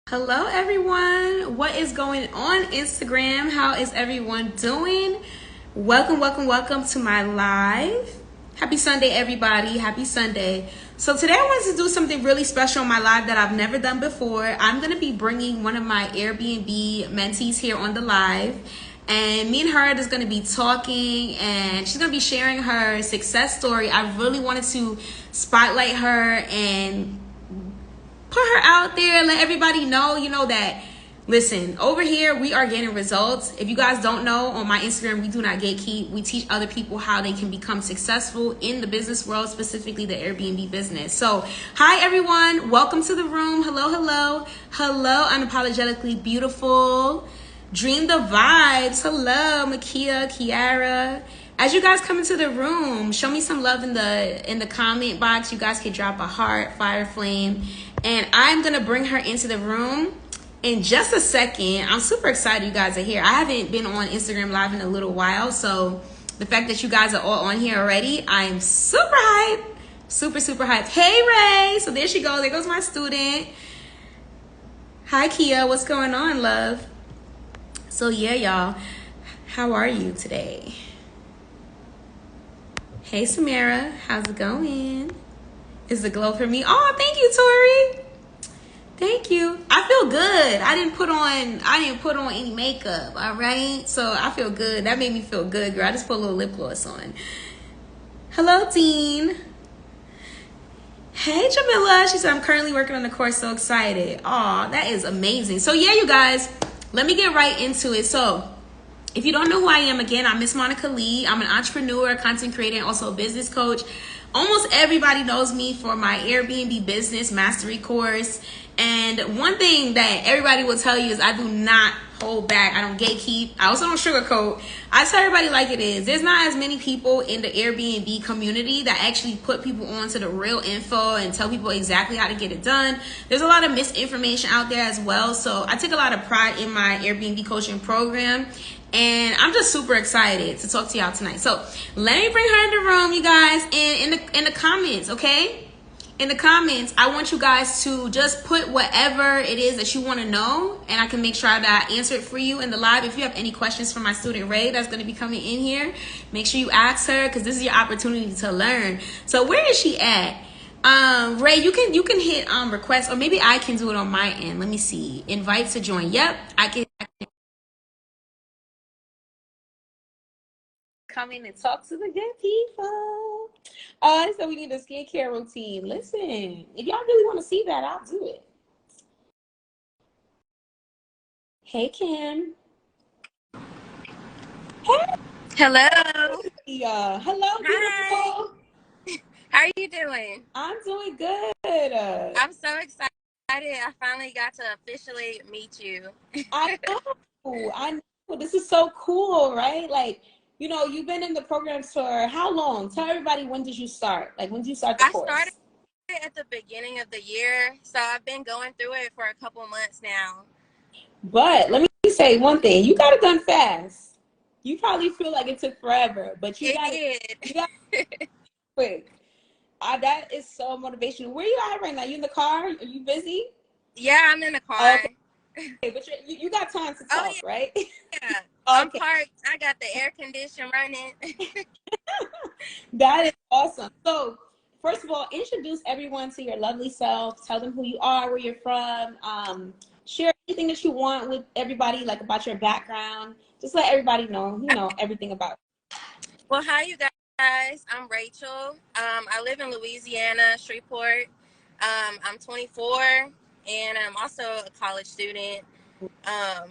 Hello, everyone. What is going on Instagram? How is everyone doing? Welcome to my live. Happy Sunday, everybody. Happy Sunday. So today I wanted to do something really special on my live that I've never done before. I'm going to be bringing one of my Airbnb mentees here on the live. And me and her are just going to be talking, and she's going to be sharing her success story. I really wanted to spotlight her and put her out there, let everybody know, that, listen, over here, we are getting results. If you guys don't know, on my Instagram, we do not gatekeep. We teach other people how they can become successful in the business world, specifically the Airbnb business. So, hi, everyone. Welcome to the room. Hello, unapologetically beautiful. Dream the vibes. Hello, Makia, Kiara. As you guys come into the room, show me some love in the comment box. You guys can drop a heart, fire flame, and I'm gonna bring her into the room in just a second. I'm super excited you guys are here. I haven't been on Instagram Live in a little while, so the fact that you guys are all on here already, I'm super hyped. Super hyped. Hey, Ray. So there she goes. There goes my student. Hi, Kia. What's going on, love? So yeah, y'all. How are you today? Hey, Samara, how's it going? Is the glow for me? Oh, thank you, Tori. Thank you. I feel good. I didn't put on any makeup, all right? So I feel good. That made me feel good, girl. I just put a little lip gloss on. Hello, Dean. Hey, Jamila. She said, I'm currently working on the course. So excited. Aw, that is amazing. So yeah, you guys, let me get right into it. So if you don't know who I am, again, I'm Miss Monica Lee. I'm an entrepreneur, content creator, and also a business coach. Almost everybody knows me for my Airbnb business mastery course. And one thing that everybody will tell you is I do not hold back. I don't gatekeep. I also don't sugarcoat. I tell everybody like it is. There's not as many people in the Airbnb community that actually put people on to the real info and tell people exactly how to get it done. There's a lot of misinformation out there as well. So I take a lot of pride in my Airbnb coaching program. And I'm just super excited to talk to y'all tonight. So let me bring her in the room, you guys, and in the comments, okay? In the comments, I want you guys to just put whatever it is that you want to know, and I can make sure that I answer it for you in the live. If you have any questions for my student Ray that's going to be coming in here, make sure you ask her, because this is your opportunity to learn. So where is she at? Ray, you can hit request, or maybe I can do it on my end. Let me see. Invite to join. Yep, I can come in and talk to the good people. So we need a skincare routine. Listen, if y'all really want to see that, I'll do it. Hey, Kim. Hello. Hey, hello, Hi. beautiful. How are you doing? I'm doing good. I'm so excited. I finally got to officially meet you. I know. I know. This is so cool, right? Like, you've been in the programs for how long? Tell everybody, when did you start? Like, when did you start the I started course? at the beginning of the year, so I've been going through it for a couple months now. But let me say one thing. You got it done fast. You probably feel like it took forever, but you It got it. You got it quick. That is so motivational. Where you at right now? You in the car? Are you busy? Yeah, I'm in the car. Okay, but you got time to Oh, talk, right? yeah. I'm Okay, parked. I got the air condition running. that is awesome. So, first of all, introduce everyone to your lovely self. Tell them who you are, where you're from. Share anything that you want with everybody, like about your background. Just let everybody know, everything about Well, hi, you guys. I'm Rachel. I live in Louisiana, Shreveport. I'm 24, and I'm also a college student. Um,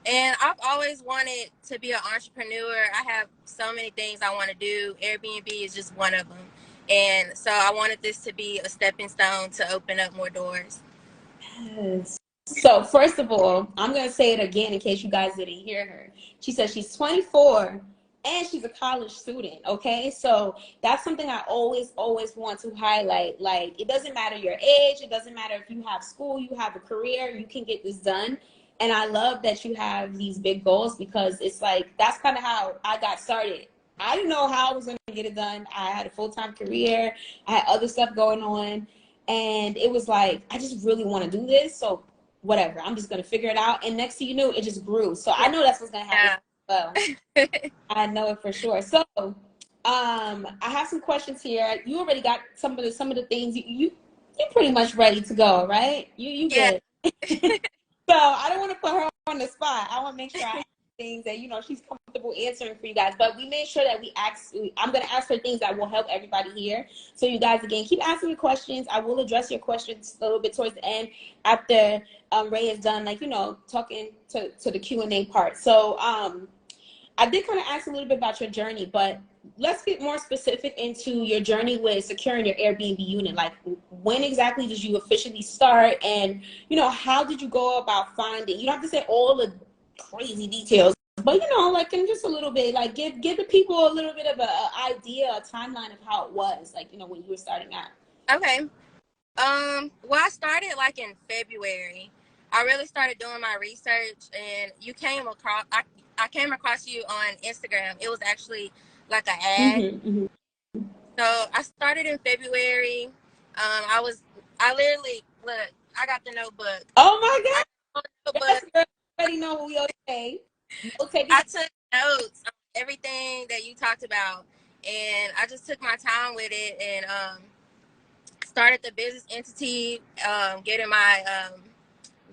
And I've always wanted to be an entrepreneur. I have so many things I want to do. Airbnb is just one of them. And so I wanted this to be a stepping stone to open up more doors. Yes. So, first of all, I'm going to say it again in case you guys didn't hear her. She said she's 24 and she's a college student, okay? So, that's something I always want to highlight. Like, it doesn't matter your age. It doesn't matter if you have school, you have a career, you can get this done. And I love that you have these big goals, because it's like, that's kind of how I got started. I didn't know how I was going to get it done. I had a full-time career. I had other stuff going on. And it was like, I just really want to do this. So whatever. I'm just gonna figure it out. And next thing you knew, it just grew. So I know that's what's gonna happen. Yeah. Well, I know it for sure. So I have some questions here. You already got some of the things you're pretty much ready to go, right? You Yeah. good. So I don't want to put her on the spot. I want to make sure I ask things that she's comfortable answering for you guys. But we made sure that I'm gonna ask her things that will help everybody here. So you guys, again, keep asking your questions. I will address your questions a little bit towards the end after Ray is done, talking to the Q&A part. So I did kind of ask a little bit about your journey, but let's get more specific into your journey with securing your Airbnb unit. Like, when exactly did you officially start? And, how did you go about finding? You don't have to say all the crazy details, but, in just a little bit, like, give the people a little bit of a idea, a timeline of how it was, when you were starting out. Okay. Well, I started like in February. I really started doing my research, and I came across you on Instagram. It was actually like an ad. Mm-hmm. So I started in February. I literally, look, I got the notebook. Oh my God. Notebook. Yes, you already know what we okay. I took notes on everything that you talked about, and I just took my time with it, and started the business entity, getting my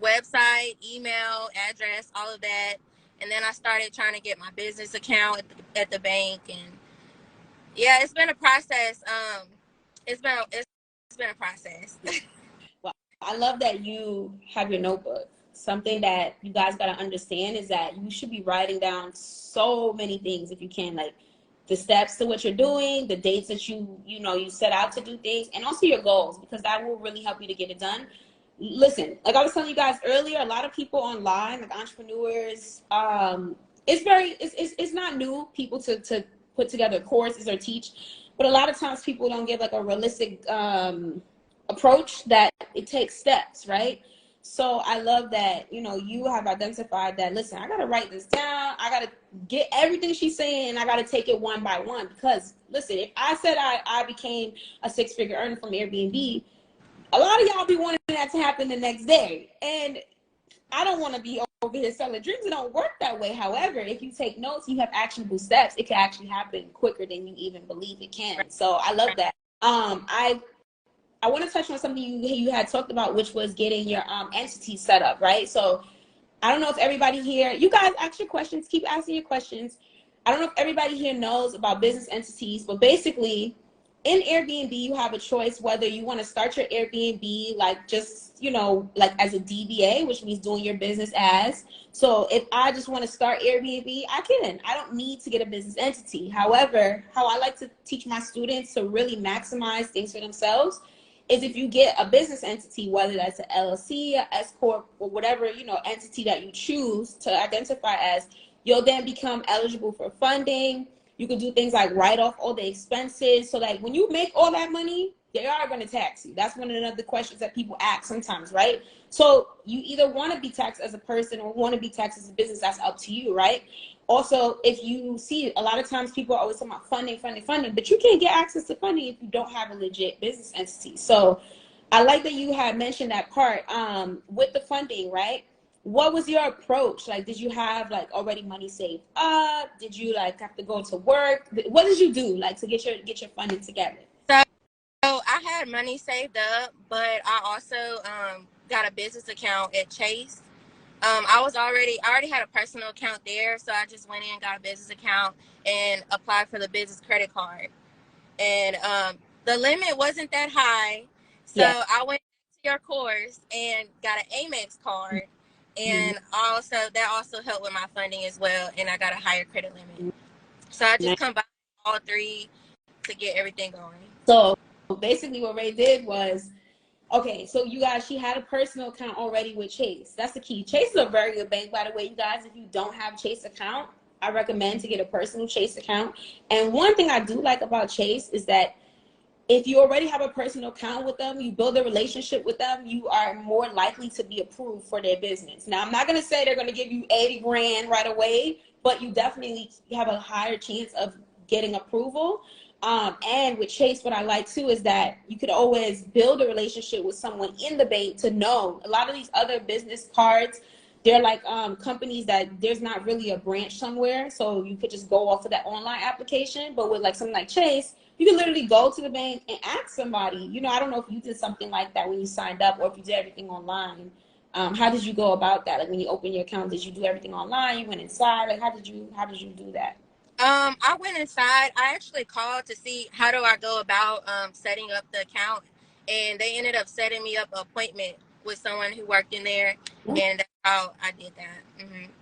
website, email, address, all of that. And then I started trying to get my business account at the bank. And yeah, it's been a process. It's been a process. Well, I love that you have your notebook. Something that you guys got to understand is that you should be writing down so many things if you can, like the steps to what you're doing, the dates that you set out to do things, and also your goals, because that will really help you to get it done. Listen, like I was telling you guys earlier, a lot of people online, like entrepreneurs, it's not new people to put together courses or teach, but a lot of times people don't give like a realistic approach that it takes steps, right? So I love that, you have identified that, listen, I got to write this down. I got to get everything she's saying, and I got to take it one by one. Because, listen, if I said I became a six-figure earner from Airbnb, a lot of y'all be wanting that to happen the next day. And I don't want to be over here selling dreams. It don't work that way. However, if you take notes, you have actionable steps, it can actually happen quicker than you even believe it can. So I love that. I want to touch on something you had talked about, which was getting your entity set up, right? So I don't know if everybody here, you guys ask your questions, keep asking your questions. I don't know if everybody here knows about business entities, but basically in Airbnb, you have a choice whether you want to start your Airbnb like just, like as a DBA, which means doing your business as. So if I just want to start Airbnb, I can. I don't need to get a business entity. However, how I like to teach my students to really maximize things for themselves is if you get a business entity, whether that's an LLC, a S Corp, or whatever, entity that you choose to identify as, you'll then become eligible for funding. You can do things like write off all the expenses, so that when you make all that money, they are going to tax you. That's one of the questions that people ask sometimes, right? So you either want to be taxed as a person or want to be taxed as a business. That's up to you, right? Also, if you see, a lot of times people are always talking about funding, but you can't get access to funding if you don't have a legit business entity. So I like that you had mentioned that part with the funding, right? What was your approach? Like, did you have like already money saved up? Did you like have to go to work? What did you do like to get your funding together? So I had money saved up, but I also got a business account at Chase. I already had a personal account there, so I just went in, got a business account, and applied for the business credit card. And the limit wasn't that high, so Yeah. I went to your course and got an Amex card, Mm-hmm. and that also helped with my funding as well, and I got a higher credit limit. So I just combined all three to get everything going. So basically, what Ray did was, okay, so you guys, she had a personal account already with Chase. That's the key. Chase is a very good bank, by the way, you guys. If you don't have Chase account, I recommend to get a personal Chase account. And one thing I do like about Chase is that if you already have a personal account with them, you build a relationship with them, you are more likely to be approved for their business. Now, I'm not going to say they're going to give you 80 grand right away, but you definitely have a higher chance of getting approval. And with Chase, what I like too is that you could always build a relationship with someone in the bank to know. A lot of these other business cards, they're like companies that there's not really a branch somewhere, so you could just go off of that online application. But with like something like Chase, you can literally go to the bank and ask somebody. You know, I don't know if you did something like that when you signed up, or if you did everything online. How did you go about that? Like when you opened your account, did you do everything online? You went inside. Like how did you do that? I went inside. I actually called to see how do I go about setting up the account, and they ended up setting me up an appointment with someone who worked in there, and that's how I did that.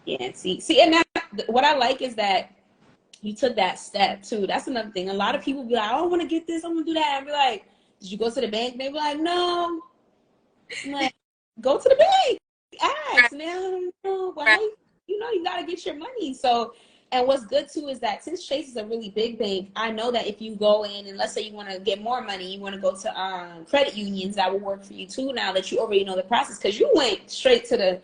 Yeah, see, and that what I like is that you took that step too. That's another thing. A lot of people be like, "I don't want to get this. I want to do that." And be like, "Did you go to the bank?" They be like, "No." I'm like, go to the bank, Right, ask now. Well, right. how you got to get your money. So, and what's good too is that since Chase is a really big bank, I know that if you go in and let's say you want to get more money, you want to go to credit unions, that will work for you too. Now that you already know the process, because you went straight to the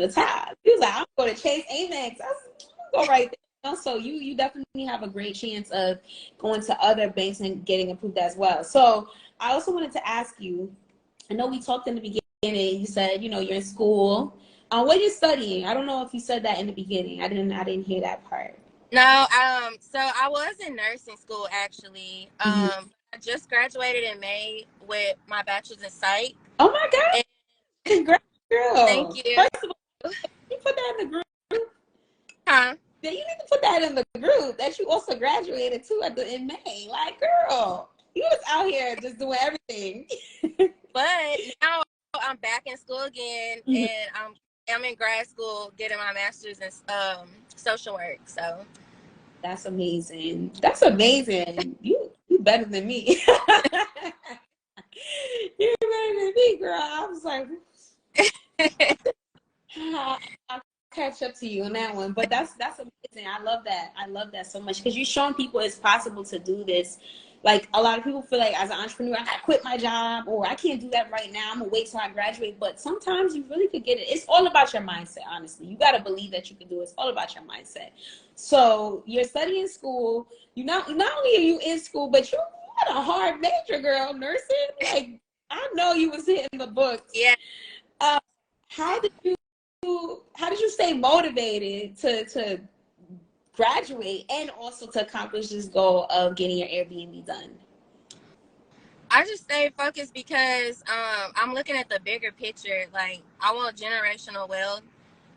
top. He was like, "I'm going to Chase Amex." I was go right there. So you definitely have a great chance of going to other banks and getting approved as well. So I also wanted to ask you. I know we talked in the beginning. You said, you're in school. What are you studying? I don't know if you said that in the beginning. I didn't hear that part. No, so I was in nursing school actually. Mhm. I just graduated in May with my bachelor's in psych. Oh my God! And Congrats, thank girl. you. First of all, you put that in the group. Huh? Then you need to put that in the group that you also graduated too in May. Like, girl, you was out here just doing everything. But now I'm back in school again, Mhm. and I'm in grad school getting my master's in social work. So That's amazing. That's amazing. You better than me. You're better than me, girl. I was like, I'll catch up to you on that one. But that's amazing. I love that. I love that so much because you're showing people it's possible to do this. Like a lot of people feel like as an entrepreneur, I gotta quit my job or I can't do that right now. I'm gonna wait till I graduate. But sometimes you really could get it. It's all about your mindset, honestly. You gotta believe that you can do it. It's all about your mindset. So you're studying school. Not only are you in school, but you had a hard major, girl, nursing. Like I know you was hitting the books. yeah, Uh, how did you stay motivated to graduate and also to accomplish this goal of getting your Airbnb done? I just stay focused because I'm looking at the bigger picture. Like I want generational wealth,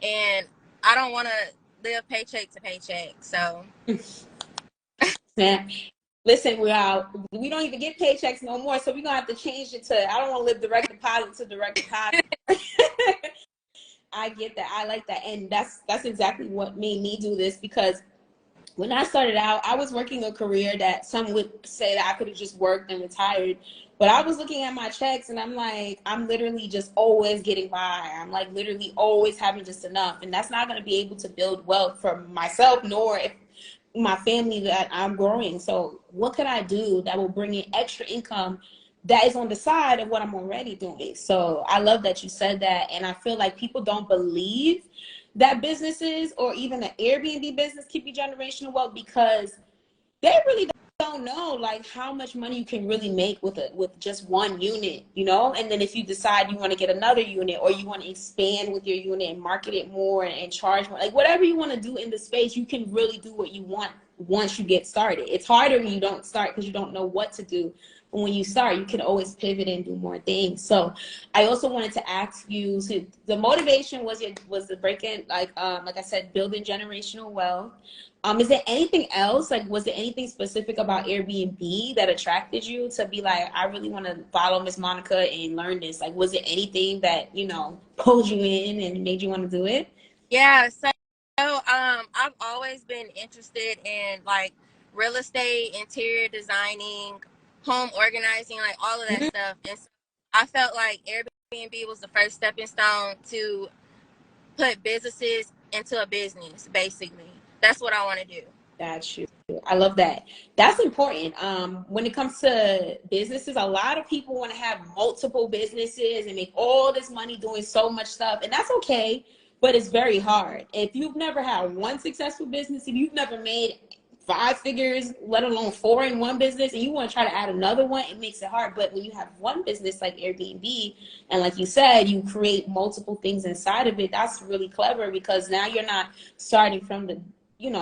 and I don't want to live paycheck to paycheck. So Man, listen, we don't even get paychecks no more, so we're gonna have to change it to I don't want to live direct deposit to direct deposit. I get that. I like that, and that's exactly what made me do this because when I started out, I was working a career that some would say that I could have just worked and retired. But I was looking at my checks and I'm like, I'm literally just always getting by. I'm like literally always having just enough. And that's not going to be able to build wealth for myself nor if my family that I'm growing. So what could I do that will bring in extra income that is on the side of what I'm already doing? So I love that you said that. And I feel like people don't believe that businesses or even an Airbnb business can be generational wealth because they really don't know like how much money you can really make with just one unit, and then if you decide you want to get another unit or you want to expand with your unit and market it more and charge more, like whatever you want to do in the space, you can really do what you want once you get started. It's harder when you don't start because you don't know what to do, but when you start you can always pivot and do more things. So I also wanted to ask you, so the motivation was the breaking, like I said, building generational wealth. Is there anything else? Like, was there anything specific about Airbnb that attracted you to be like, I really want to follow Miss Monica and learn this? Like, was there anything that, pulled you in and made you want to do it? yeah, I've always been interested in like real estate, interior designing, home organizing, like all of that Mhm. stuff. And so I felt like Airbnb was the first stepping stone to put businesses into a business, basically. That's what I want to do. Got you. I love that. That's important. When it comes to businesses, a lot of people want to have multiple businesses and make all this money doing so much stuff, and that's okay, but it's very hard. If you've never had one successful business, if you've never made 5 figures, let alone 4 in one business, and you want to try to add another one, it makes it hard. But when you have one business like Airbnb, and like you said, you create multiple things inside of it, that's really clever, because now you're not starting from the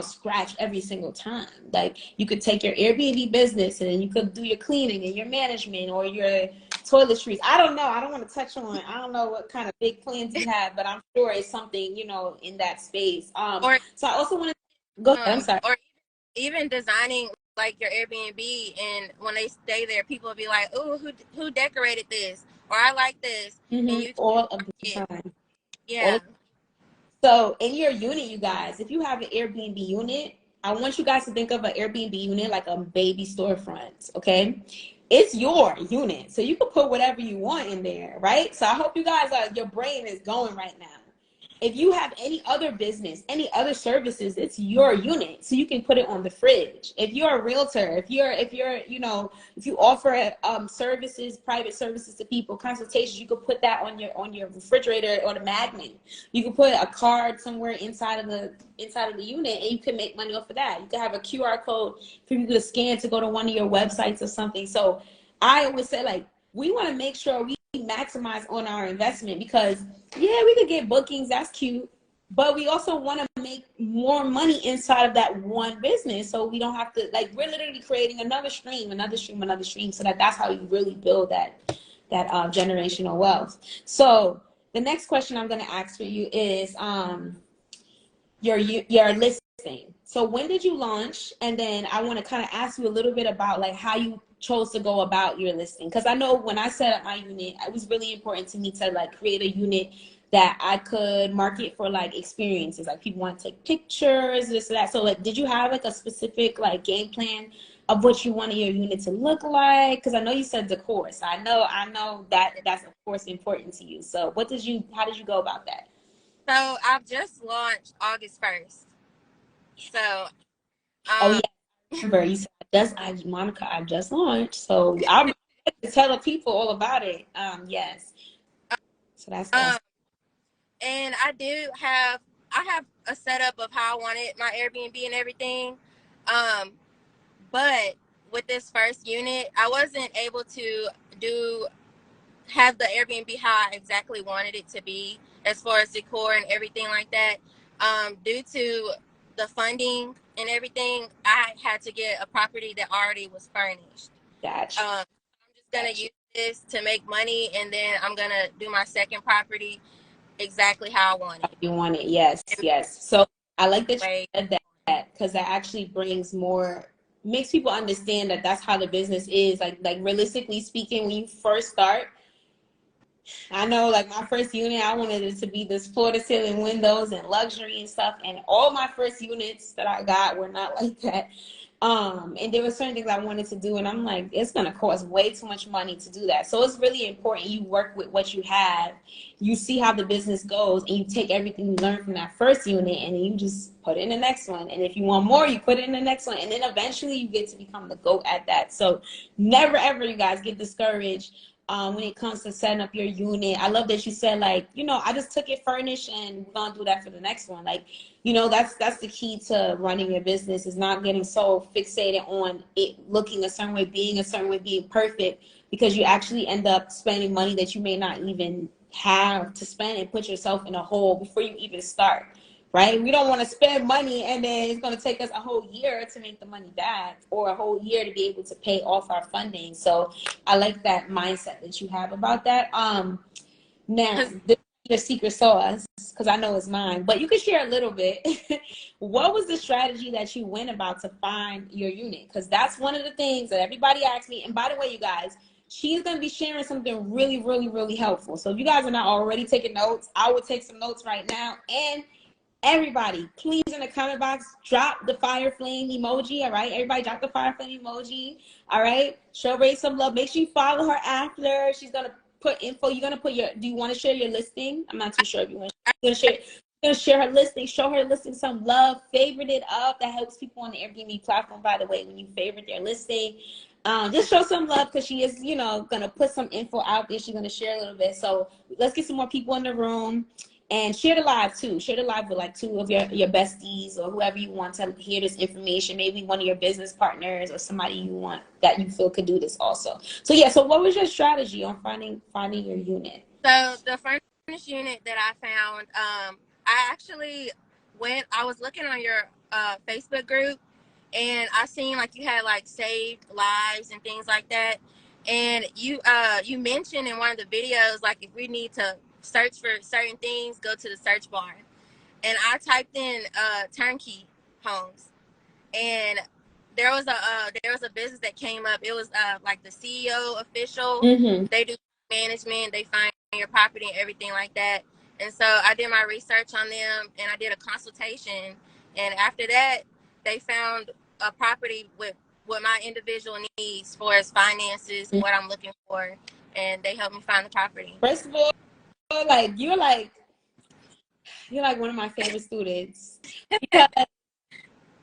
scratch every single time. Like, you could take your Airbnb business and then you could do your cleaning and your management or your toiletries. I don't know. I don't want to touch on, I don't know what kind of big plans you have, but I'm sure it's something, in that space. Or So I also want to go ahead. I'm sorry. or even designing like your Airbnb, and when they stay there, people will be like, "Oh, who decorated this?" Or "I like this," and you All of the it. time. Yeah. So in your unit, you guys, if you have an Airbnb unit, I want you guys to think of an Airbnb unit like a baby storefront, okay? It's your unit, so you can put whatever you want in there, right? So I hope you guys your brain is going right now. If you have any other business, any other services, it's your unit, so you can put it on the fridge. If you're a realtor, if you offer services, private services to people, consultations, you could put that on your refrigerator or the magnet. You can put a card somewhere inside of the unit, and you can make money off of that. You can have a QR code for people to scan to go to one of your websites or something. So I always say, like, we want to make sure we maximize on our investment, because we could get bookings, that's cute, but we also want to make more money inside of that one business, so we don't have to, like, we're literally creating another stream, so that's how you really build that generational wealth. So the next question I'm going to ask for you is your listing. So when did you launch? And then I want to kind of ask you a little bit about, like, how you chose to go about your listing, because I know when I set up my unit, it was really important to me to, like, create a unit that I could market for, like, experiences, like people want to take pictures, this and that. So, like, did you have, like, a specific, like, game plan of what you wanted your unit to look like? Because I know you said decor, so I know that that's of course important to you. So how did you go about that? So I've just launched August 1st. So Oh yeah, remember you said Monica, I just launched, so I'm tell the people all about it. Yes. So that's awesome. And I have a setup of how I wanted my Airbnb and everything. But with this first unit, I wasn't able to have the Airbnb how I exactly wanted it to be, as far as decor and everything like that. Due to the funding and everything, I had to get a property that already was furnished. Gotcha. I'm just gonna use this to make money, and then I'm gonna do my second property exactly how I want it. You want it, yes. So I like that you said that, because that actually makes people understand that that's how the business is. Like realistically speaking, when you first start, I know, like, my first unit, I wanted it to be this floor to ceiling windows and luxury and stuff, and all my first units that I got were not like that. And there were certain things I wanted to do, and I'm like, it's gonna cost way too much money to do that. So it's really important you work with what you have, you see how the business goes, and you take everything you learned from that first unit and then you just put it in the next one. And if you want more, you put it in the next one, and then eventually you get to become the GOAT at that. So never ever, you guys, get discouraged when it comes to setting up your unit. I love that you said, like, I just took it furnished and we're gonna do that for the next one. Like, that's the key to running your business, is not getting so fixated on it looking a certain way, being a certain way, being perfect, because you actually end up spending money that you may not even have to spend, and put yourself in a hole before you even start. Right? We don't want to spend money and then it's going to take us a whole year to make the money back, or a whole year to be able to pay off our funding. So I like that mindset that you have about that. Now, this is your secret sauce, because I know it's mine, but you can share a little bit. What was the strategy that you went about to find your unit? Because that's one of the things that everybody asks me. And by the way, you guys, she's going to be sharing something really, really, really helpful. So if you guys are not already taking notes, I will take some notes right now. And everybody, please, in the comment box, drop the fire flame emoji. All right, everybody, drop the fire flame emoji. All right, show Ray some love. Make sure you follow her after. She's gonna put info. You're gonna put do you want to share your listing? I'm not too sure if you want to share. You're gonna share her listing. Show her listing some love. Favorite it up. That helps people on the Airbnb platform, by the way, when you favorite their listing. Just show some love, because she is, gonna put some info out there. She's gonna share a little bit. So let's get some more people in the room. And share the live too. Share the live with like two of your besties or whoever you want to hear this information. Maybe one of your business partners or somebody you want that you feel could do this also. So yeah, so what was your strategy on finding your unit? So the furnished unit that I found, I actually I was looking on your Facebook group, and I seen like you had like saved lives and things like that. And you mentioned in one of the videos, like, if we need to search for certain things, go to the search bar. And I typed in turnkey homes, and there was a business that came up. It was like the CEO official. Mm-hmm. They do management, they find your property and everything like that. And so I did my research on them, and I did a consultation. And after that, they found a property with what my individual needs for as finances, what I'm looking for, and they helped me find the property. First of all, like you're like one of my favorite students, because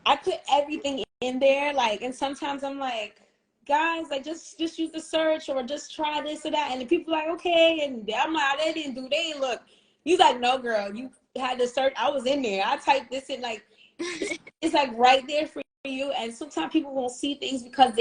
I put everything in there, like, and sometimes I'm like, guys, like, just use the search or just try this or that, and the people are like, okay, and I'm like, they didn't look. He's like, no, girl, you had to search. I was in there. I typed this in, like, it's like right there for you. And sometimes people won't see things because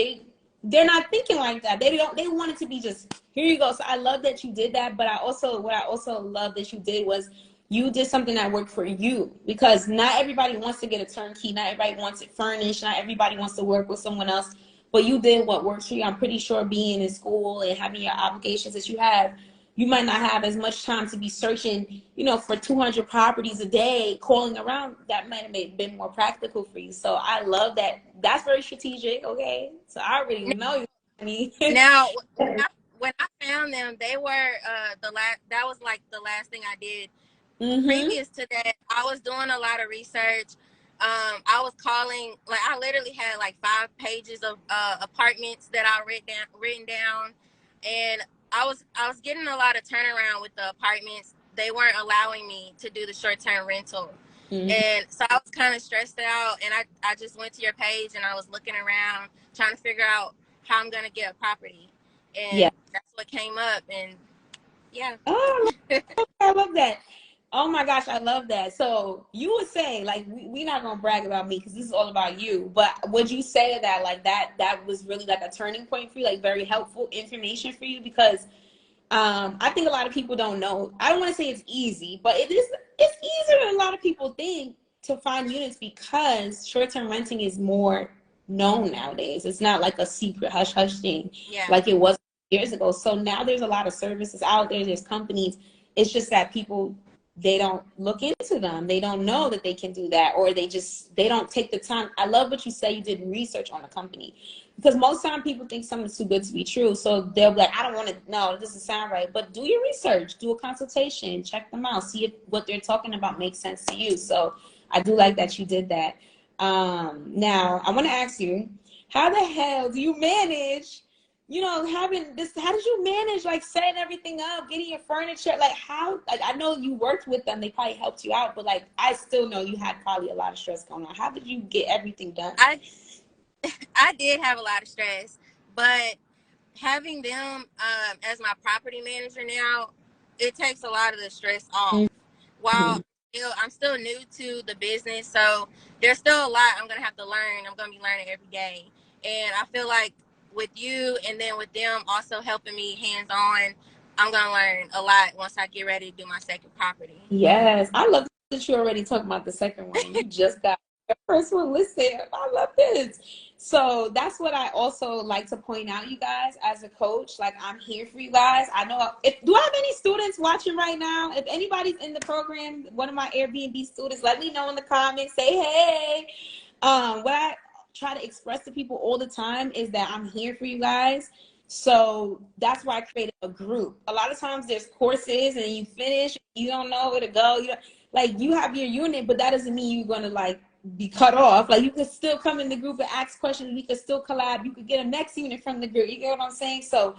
they're not thinking like that. They want it to be just, here you go. So I love that you did that, but what I also love that you did was you did something that worked for you, because not everybody wants to get a turnkey, not everybody wants it furnished, not everybody wants to work with someone else, but you did what works for you. I'm pretty sure being in school and having your obligations that you have, you might not have as much time to be searching, for 200 properties a day, calling around. That might have been more practical for you. So I love that. That's very strategic. Okay, so I already know you. Now, when I found them, they were the last. That was like the last thing I did. Mm-hmm. Previous to that, I was doing a lot of research. I was calling, like, I literally had like 5 pages of apartments that I written down, and I was getting a lot of turnaround with the apartments. They weren't allowing me to do the short-term rental. Mm-hmm. And so I was kind of stressed out, and I just went to your page and I was looking around trying to figure out how I'm gonna get a property, and that's what came up. And yeah. Oh, I love that. Oh my gosh, I love that. So you would say, like, we're not gonna brag about me because this is all about you, but would you say that, like, that was really like a turning point for you, like very helpful information for you? Because I think a lot of people don't know. I don't want to say it's easy, but it's easier than a lot of people think to find units, because short-term renting is more known nowadays. It's not like a secret hush hush thing like it was years ago. So now there's a lot of services out there. There's companies. It's just that people, they don't look into them. They don't know that they can do that, or they don't take the time. I love what you say. You did research on the company, because most time people think something's too good to be true. So they'll be like, I don't want to, no, it doesn't sound right. But do your research, do a consultation, check them out, see if what they're talking about makes sense to you. So I do like that you did that. Now I want to ask you, how the hell do you manage, having this? How did you manage, like, setting everything up, getting your furniture? Like, how, like, I know you worked with them, they probably helped you out, but like, I still know you had probably a lot of stress going on. How did you get everything done? I did have a lot of stress, but having them as my property manager now, it takes a lot of the stress off. Mm-hmm. While I'm still new to the business, so there's still a lot I'm gonna have to learn. I'm gonna be learning every day, and I feel like with you and then with them also helping me hands-on, I'm gonna learn a lot once I get ready to do my second property. Yes, I love that you already talked about the second one. You just got the first one listed. I love this. So that's what I also like to point out, you guys, as a coach. Like, I'm here for you guys. I know, do I have any students watching right now? If anybody's in the program, one of my Airbnb students, let me know in the comments. Say hey. What I try to express to people all the time is that I'm here for you guys. So that's why I created a group. A lot of times there's courses and you finish, you don't know where to go. You have your unit, but that doesn't mean you're gonna, like, be cut off. Like, you could still come in the group and ask questions. We could still collab. You could get a next unit from the group. You get what I'm saying? So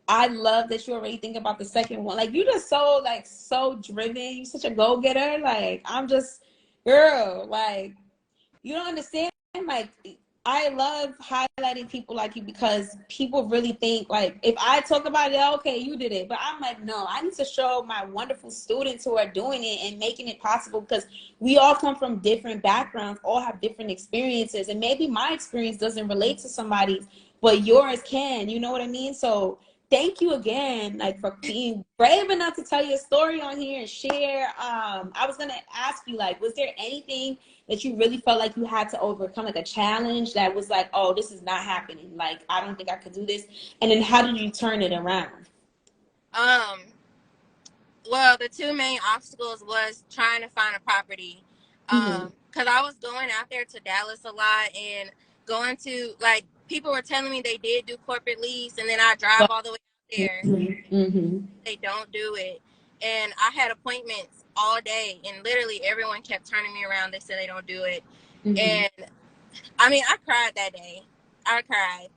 I love that you already think about the second one. Like, you just so driven. You're such a go-getter. Like, I'm just, girl, like, you don't understand. Like, I love highlighting people like you because people really think like if I talk about it, okay, you did it. But I'm like, no, I need to show my wonderful students who are doing it and making it possible because we all come from different backgrounds, all have different experiences. And maybe my experience doesn't relate to somebody's, but yours can, you know what I mean? So thank you again, like for being brave enough to tell your story on here and share. I was gonna ask you, like, was there anything that you really felt like you had to overcome, like a challenge that was like, oh, this is not happening, like I don't think I could do this, and then how did you turn it around? Um, well, the two main obstacles was trying to find a property. Mm-hmm. Because I was going out there to Dallas a lot and going to, like, people were telling me they did do corporate lease, and then I drive all the way out there. Mm-hmm. They don't do it. And I had appointments all day, and literally everyone kept turning me around. They said they don't do it. Mm-hmm. And I mean, I cried that day. I cried,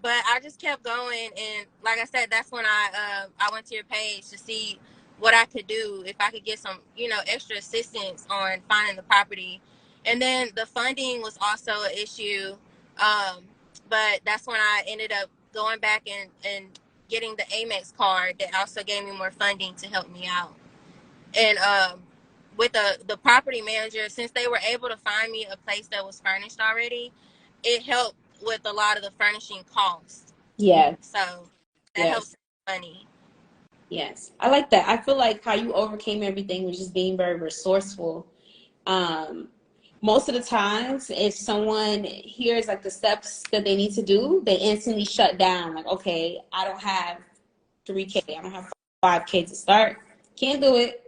but I just kept going. And like I said, that's when I went to your page to see what I could do, if I could get some, extra assistance on finding the property. And then the funding was also an issue. But that's when I ended up going back and getting the Amex card that also gave me more funding to help me out. And with the property manager, since they were able to find me a place that was furnished already, it helped with a lot of the furnishing costs. Yeah. So that helps Yes. money. Yes, I like that. I feel like how you overcame everything was just being very resourceful. um Most of the times if someone hears like the steps that they need to do, they instantly shut down, like, okay, I don't have 3K, I don't have 5K to start, can't do it.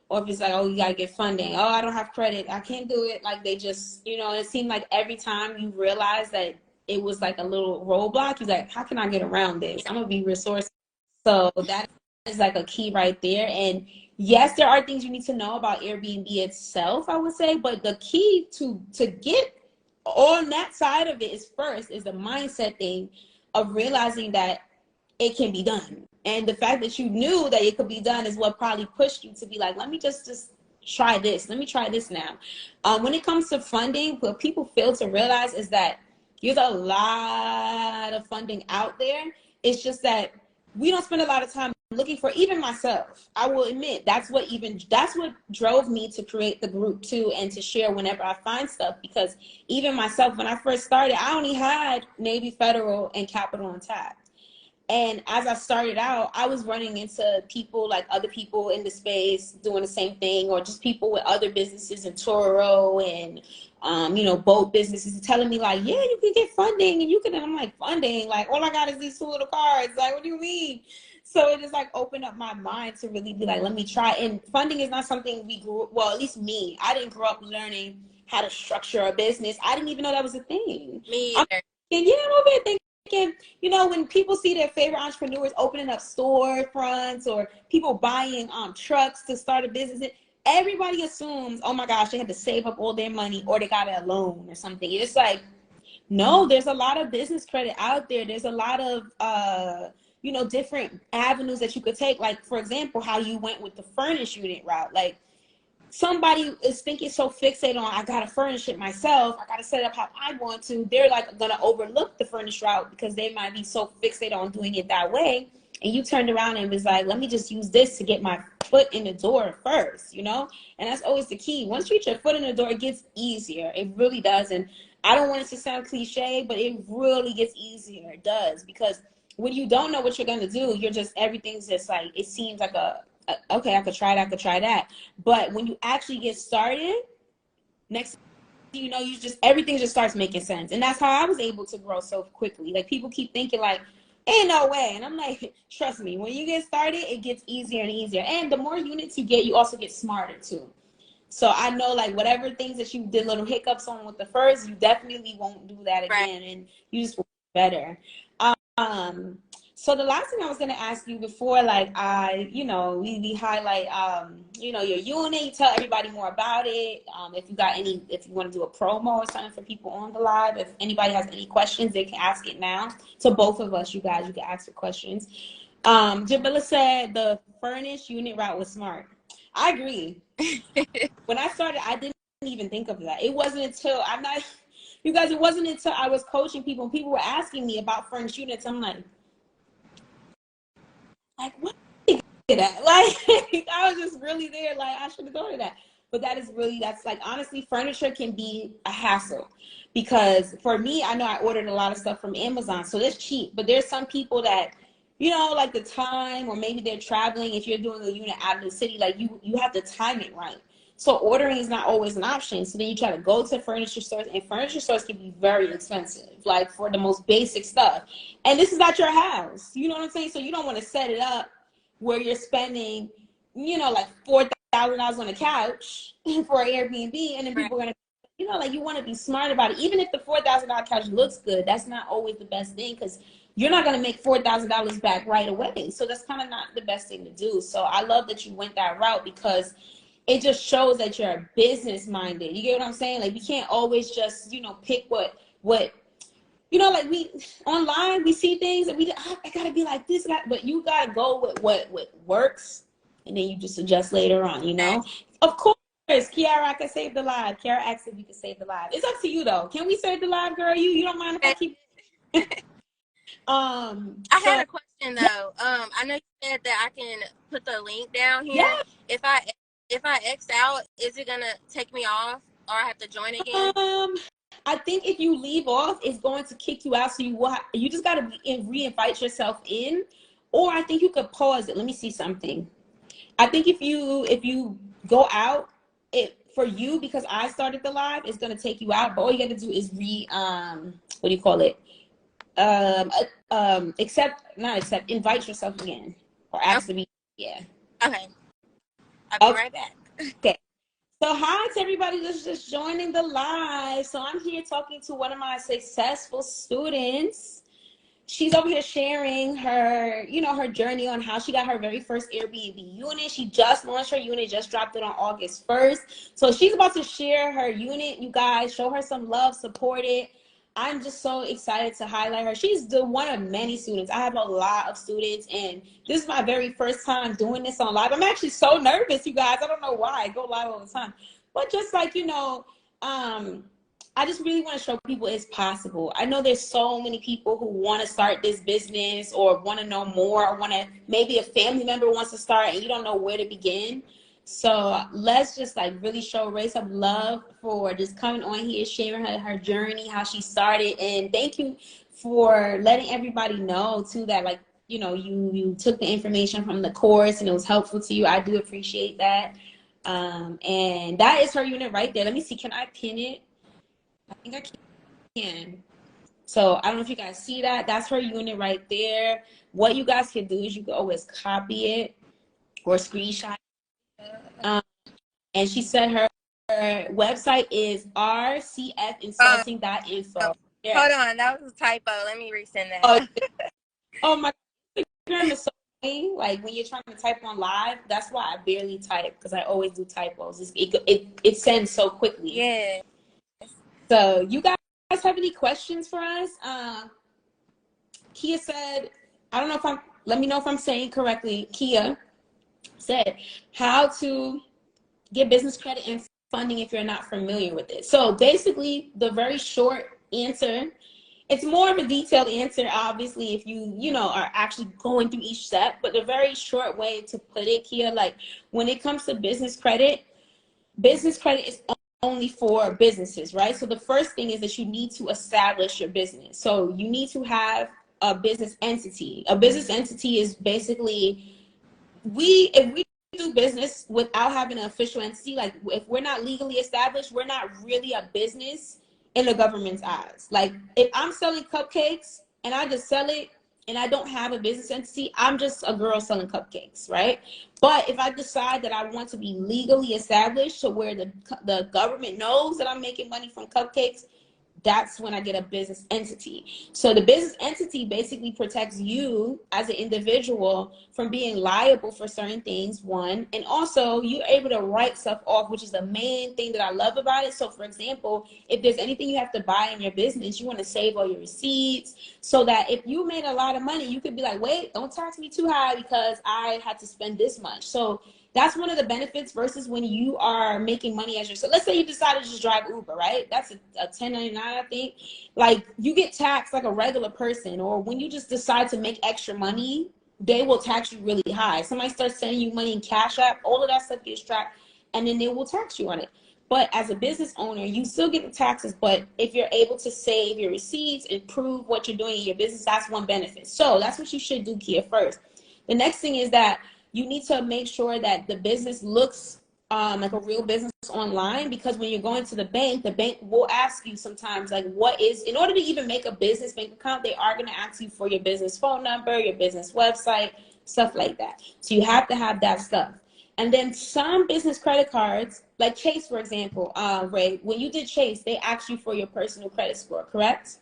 Or if it's like, oh, you gotta get funding, oh, I don't have credit, I can't do it. Like they just, it seemed like every time you realize that it was like a little roadblock, you're like, how can I get around this? I'm gonna be resourceful. So that is like a key right there. And yes, there are things you need to know about Airbnb itself, I would say, but the key to get on that side of it is first is the mindset thing of realizing that it can be done. And the fact that you knew that it could be done is what probably pushed you to be like, let me just try this. Let me try this now. When it comes to funding, what people fail to realize is that there's a lot of funding out there. It's just that we don't spend a lot of time looking for, even myself, I will admit, that's what drove me to create the group too, and to share whenever I find stuff, because even myself, when I first started, I only had Navy Federal and Capital on tap. And as I started out, I was running into people, like other people in the space doing the same thing, or just people with other businesses in Toro and, boat businesses, telling me like, yeah, you can get funding and you can, and I'm like, funding? Like, all I got is these two little cards. Like, what do you mean? So it just like opened up my mind to really be like, let me try. And funding is not something we grew, well, at least me, I didn't grow up learning how to structure a business. I didn't even know that was a thing. Me I'm either. thinking, yeah, I'm over here thinking, when people see their favorite entrepreneurs opening up storefronts or people buying trucks to start a business, everybody assumes, oh my gosh, they had to save up all their money or they got a loan or something. It's like, no, there's a lot of business credit out there. There's a lot of different avenues that you could take. Like, for example, how you went with the furnished unit route. Like, somebody is thinking so fixated on, I gotta furnish it myself, I gotta set it up how I want to, they're like gonna overlook the furnished route because they might be so fixated on doing it that way. And you turned around and was like, let me just use this to get my foot in the door first, and that's always the key. Once you get your foot in the door, it gets easier. It really does. And I don't want it to sound cliche, but it really gets easier. It does, because when you don't know what you're gonna do, everything's just like, it seems like okay, I could try that, I could try that. But when you actually get started, next thing you know, everything just starts making sense. And that's how I was able to grow so quickly. Like, people keep thinking like, ain't no way. And I'm like, trust me, when you get started, it gets easier and easier. And the more units you get, you also get smarter too. So I know, like, whatever things that you did little hiccups on with the first, you definitely won't do that Right. again, and you just will be better. Um, so the last thing I was gonna ask you before, like, we highlight, your unit, you tell everybody more about it. If you want to do a promo or something for people on the live, if anybody has any questions, they can ask it now. To both of us, you guys, you can ask the questions. Jamila said the furnished unit route was smart. I agree. When I started, I didn't even think of that. It wasn't until You guys, it wasn't until I was coaching people and people were asking me about furnished units. I'm like what? That like I was just really there, like I should have gone to that. But that's like, honestly, furniture can be a hassle, because for me, I know I ordered a lot of stuff from Amazon, so that's cheap. But there's some people that, like the time, or maybe they're traveling. If you're doing a unit out of the city, like you have to time it right. So ordering is not always an option. So then you try to go to furniture stores, and furniture stores can be very expensive, like for the most basic stuff. And this is at your house. You know what I'm saying? So you don't want to set it up where you're spending, like $4,000 on a couch for an Airbnb, and then people are gonna, like, you want to be smart about it. Even if the $4,000 couch looks good, that's not always the best thing, because you're not gonna make $4,000 back right away. So that's kind of not the best thing to do. So I love that you went that route, because it just shows that you're business minded. You get what I'm saying? Like, we can't always just, pick what like we online, we see things and I gotta be like this, but you gotta go with what works, and then you just adjust later on, Of course, Kiara, I can save the live. Kiara asked if you can save the live. It's up to you though. Can we save the live, girl? You don't mind if I keep I had a question though. I know you said that I can put the link down here. Yeah. If I X out, is it gonna take me off, or I have to join again? I think if you leave off, it's going to kick you out. So you just gotta re-invite yourself in, or I think you could pause it. Let me see something. I think if you go out, for you, because I started the live, it's gonna take you out. But all you got to do is what do you call it? Invite yourself again, or ask to be. Yeah. Okay. I'll be right back. Okay. So hi to everybody that's just joining the live. So I'm here talking to one of my successful students. She's over here sharing her, her journey on how she got her very first Airbnb unit. She just launched her unit, just dropped it on August 1st. So she's about to share her unit, you guys. Show her some love, support it. I'm just so excited to highlight her. She's one of many students. I have a lot of students, and this is my very first time doing this on live. I'm actually so nervous, you guys. I don't know why. I go live all the time. But just like, I just really want to show people it's possible. I know there's so many people who want to start this business, or want to know more, or maybe a family member wants to start and you don't know where to begin. So let's just really show some love for just coming on here, sharing her journey, how she started. And thank you for letting everybody know too that you took the information from the course and it was helpful to you. I do appreciate that. And that is her unit right there. Let me see, can I pin it? I think I can. So I don't know if you guys see that. That's her unit right there. What you guys can do is you can always copy it or screenshot. And she said her website is rcfinsulting.info. Yeah. Hold on, that was a typo. Let me resend that. Oh my Instagram is so funny. Like when you're trying to type on live, that's why I barely type, because I always do typos. It sends so quickly. Yeah. So you guys have any questions for us? Kia said, let me know if I'm saying correctly. Kia said how to get business credit and funding if you're not familiar with it. So basically, the very short answer, it's more of a detailed answer, obviously, if you are actually going through each step. But the very short way to put it, Kia, when it comes to business credit is only for businesses, right? So the first thing is that you need to establish your business. So you need to have a business entity. A business entity is basically, if we do business without having an official entity, if we're not legally established, we're not really a business in the government's eyes. Like if I'm selling cupcakes and I just sell it and I don't have a business entity, I'm just a girl selling cupcakes, right? But if I decide that I want to be legally established to where the government knows that I'm making money from cupcakes, that's when I get a business entity. So the business entity basically protects you as an individual from being liable for certain things, one, and also you're able to write stuff off, which is the main thing that I love about it. So for example, if there's anything you have to buy in your business, you want to save all your receipts so that if you made a lot of money, you could be like, wait, don't tax me too high because I had to spend this much. So That's one of the benefits versus when you are making money as yourself. Let's say you decided to just drive Uber, right? That's a 1099, I think. Like, you get taxed like a regular person. Or when you just decide to make extra money, they will tax you really high. Somebody starts sending you money in Cash App, all of that stuff gets tracked, and then they will tax you on it. But as a business owner, you still get the taxes. But if you're able to save your receipts and prove what you're doing in your business, that's one benefit. So that's what you should do, Kia, first. The next thing is that you need to make sure that the business looks like a real business online, because when you're going to the bank will ask you sometimes, like, what is, in order to even make a business bank account, they are going to ask you for your business phone number, your business website, stuff like that. So you have to have that stuff. And then some business credit cards, like Chase, for example, Ray, when you did Chase, they asked you for your personal credit score, correct?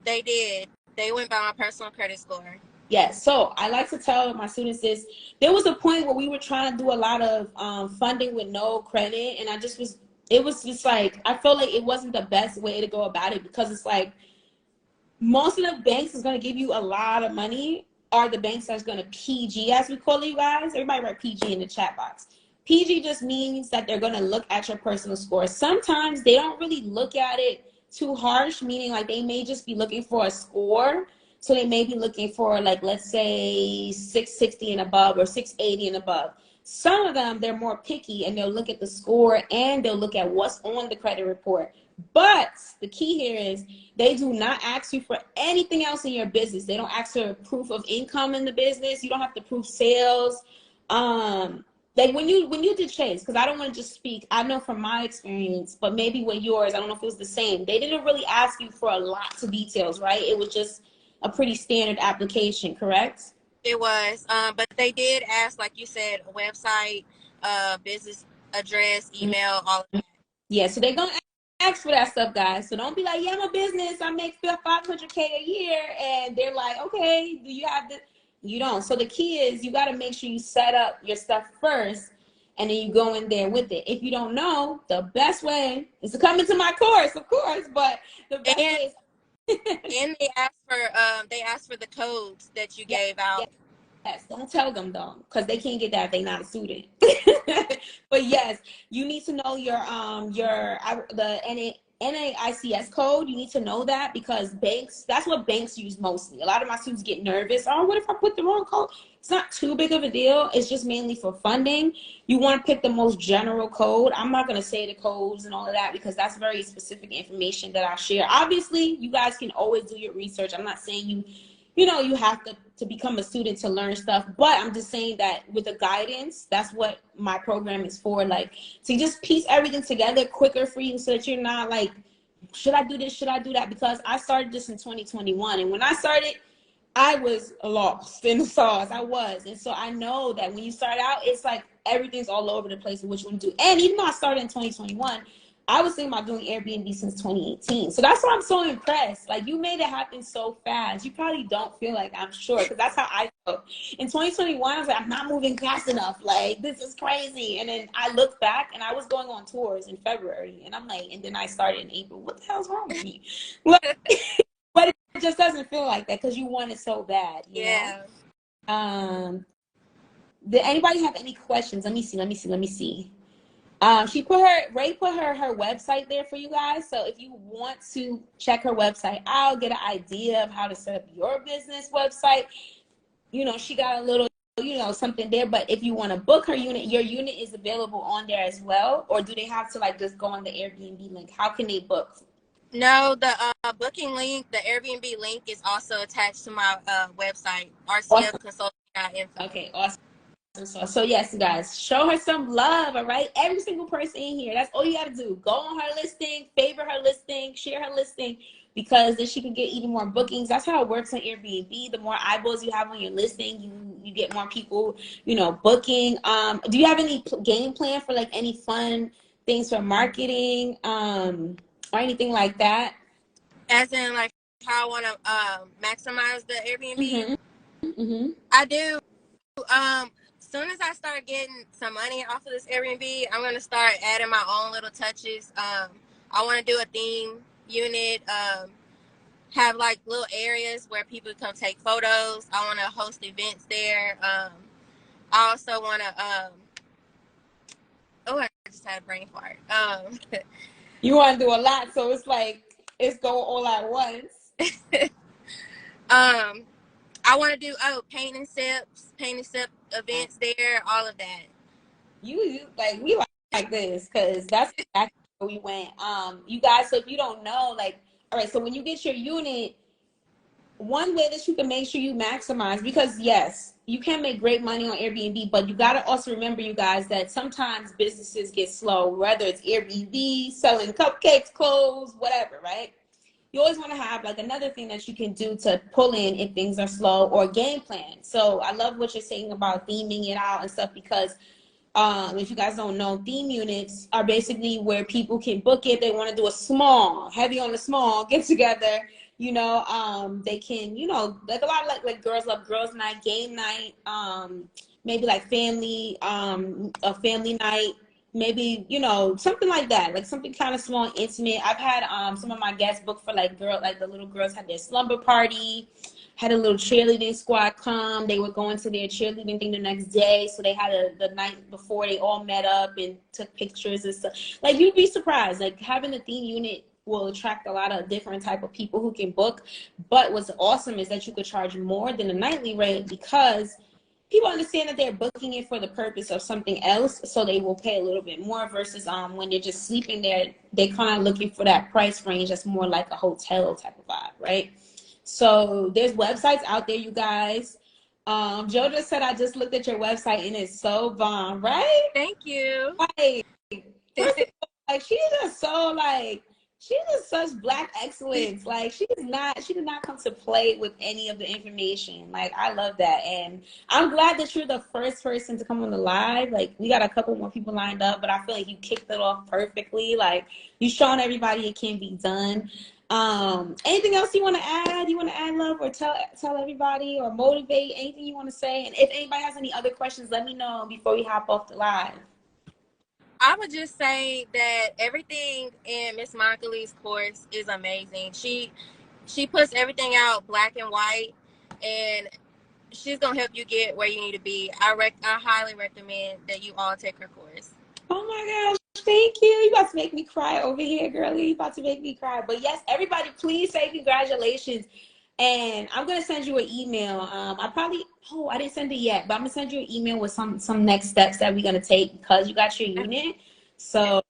They did. They went by my personal credit score. Yes. So I like to tell my students this. There was a point where we were trying to do a lot of funding with no credit. And it was just like, I felt like it wasn't the best way to go about it, because it's like, most of the banks is going to give you a lot of money, are the banks that's going to PG, as we call it, you guys. Everybody write PG in the chat box. PG just means that they're going to look at your personal score. Sometimes they don't really look at it too harsh, meaning like they may just be looking for a score. So they may be looking for, like, let's say 660 and above or 680 and above. Some of them, they're more picky, and they'll look at the score and they'll look at what's on the credit report. But the key here is they do not ask you for anything else in your business. They don't ask for proof of income in the business. You don't have to prove sales. Like when you did Chase, because I don't want to just speak, I know from my experience, but maybe with yours, I don't know if it was the same. They didn't really ask you for a lot of details, right? It was just a pretty standard application, correct? It was, but they did ask, like you said, a website, business address, email, all of that. Yeah, so they're gonna ask for that stuff, guys. So don't be like, yeah, I'm a business, I make 500K a year, and they're like, okay, do you have the? You don't. So the key is you got to make sure you set up your stuff first, and then you go in there with it. If you don't know, the best way is to come into my course, of course. But the best way is and they asked for the codes that you gave out. Yes, don't tell them though, because they can't get that if they're not a student. But yes, you need to know the NAICS code. You need to know that, because banks, that's what banks use mostly. A lot of my students get nervous. Oh, what if I put the wrong code? It's not too big of a deal. It's just mainly for funding. You want to pick the most general code. I'm not going to say the codes and all of that, because that's very specific information that I share. Obviously, you guys can always do your research. I'm not saying you have to become a student to learn stuff, but I'm just saying that with the guidance, that's what my program is for, like, to just piece everything together quicker for you, so that you're not like, should I do this, should I do that? Because I started this in 2021, and when I started, I was lost in the sauce. I was. And so I know that when you start out, it's like everything's all over the place of what you want to do. And even though I started in 2021, I was thinking about doing Airbnb since 2018. So that's why I'm so impressed. Like, you made it happen so fast. You probably don't feel like, I'm sure, because that's how I felt. In 2021, I was like, I'm not moving fast enough. Like, this is crazy. And then I look back, and I was going on tours in February. And I'm like, and then I started in April. What the hell's wrong with me? But it just doesn't feel like that, because you want it so bad. You know? Did anybody have any questions? Let me see. Ray put her website there for you guys. So if you want to check her website out, get an idea of how to set up your business website, she got a little, something there. But if you want to book her unit, your unit is available on there as well. Or do they have to, like, just go on the Airbnb link? How can they book? No, the booking link, the Airbnb link, is also attached to my website, rcfconsulting.info. Okay, awesome. So yes, guys, show her some love, all right? Every single person in here, that's all you got to do. Go on her listing, favorite her listing, share her listing, because then she can get even more bookings. That's how it works on Airbnb. The more eyeballs you have on your listing, you get more people, booking. Do you have any game plan for, like, any fun things for marketing, or anything like that? As in, like, how I want to maximize the Airbnb? I do. Soon as I start getting some money off of this Airbnb, I'm going to start adding my own little touches. I want to do a theme unit, have, like, little areas where people come take photos. I want to host events there. I also want to Oh, I just had a brain fart. You want to do a lot, so it's like it's going all at once. I want to do paint and sip events there, all of that. You like we like this because that's exactly where we went. You guys, so if you don't know, like, all right, so when you get your unit, one way that you can make sure you maximize, because yes, you can make great money on Airbnb, but you got to also remember, you guys, that sometimes businesses get slow, whether it's Airbnb, selling cupcakes, clothes, whatever, right? You always want to have like another thing that you can do to pull in if things are slow, or game plan. So I love what you're saying about theming it out and stuff, because if you guys don't know, theme units are basically where people can book it. They want to do a small, heavy on the small get together. They can, like a lot of like girls love girls night, game night, maybe like family, a family night, maybe, something like that, like something kind of small and intimate. I've had some of my guests book for like the little girls had their slumber party, had a little cheerleading squad come. They were going to their cheerleading thing the next day, so they had the night before they all met up and took pictures and stuff. Like, you'd be surprised, like having a theme unit will attract a lot of different type of people who can book. But what's awesome is that you could charge more than the nightly rate, because people understand that they're booking it for the purpose of something else, so they will pay a little bit more, versus when they're just sleeping there, they're kind of looking for that price range that's more like a hotel type of vibe, right? So there's websites out there, you guys. JoJo said, I just looked at your website and it's so bomb, right? Thank you. Like, first of all, like, she's just such black excellence. Like, she did not come to play with any of the information. Like, I love that. And I'm glad that you're the first person to come on the live. Like, we got a couple more people lined up, but I feel like you kicked it off perfectly. Like, you showing everybody it can be done. Anything else you want to add? You want to add, love, or tell everybody, or motivate? Anything you want to say? And if anybody has any other questions, let me know before we hop off the live. I would just say that everything in Miss Monica Lee's course is amazing. She puts everything out black and white, and she's gonna help you get where you need to be. I highly recommend that you all take her course. Oh my gosh, thank you. You about to make me cry over here, girlie. You about to make me cry. But yes, everybody, please say congratulations. And I'm gonna send you an email. I didn't send it yet, but I'm gonna send you an email with some next steps that we're gonna take, because you got your unit. So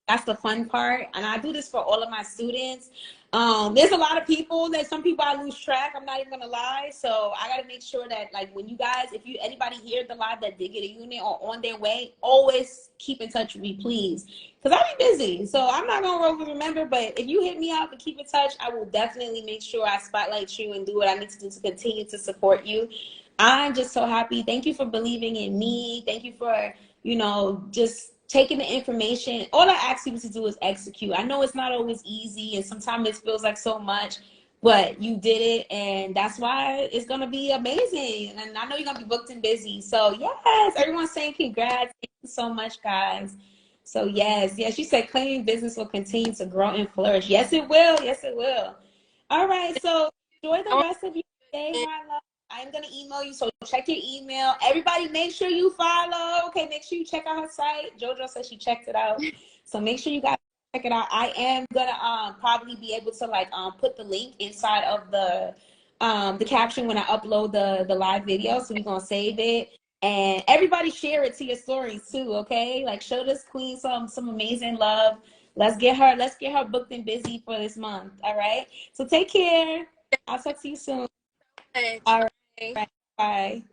that's the fun part. And I do this for all of my students. There's a lot of people that some people I lose track. I'm not even gonna lie. So I gotta make sure that, like, when you guys, if you anybody here at the live that did get a unit or on their way, always keep in touch with me, please. Because I be busy. So I'm not gonna remember, but if you hit me up and keep in touch, I will definitely make sure I spotlight you and do what I need to do to continue to support you. I'm just so happy. Thank you for believing in me. Thank you for, just taking the information. All I ask you to do is execute. I know it's not always easy, and sometimes it feels like so much, but you did it, and that's why it's gonna be amazing. And I know you're gonna be booked and busy. So yes, everyone's saying congrats. Thank you so much, guys. So yes, you said claiming business will continue to grow and flourish. Yes, it will. Yes, it will. All right, so enjoy the rest of your day, my love. I'm going to email you, so check your email. Everybody, make sure you follow. Okay, make sure you check out her site. JoJo says she checked it out. So make sure you guys check it out. I am going to probably be able to, put the link inside of the caption when I upload the live video. So we're going to save it. And everybody share it to your stories too, okay? Like, show this queen some amazing love. Let's get her booked and busy for this month, all right? So take care. I'll talk to you soon. All right. Bye.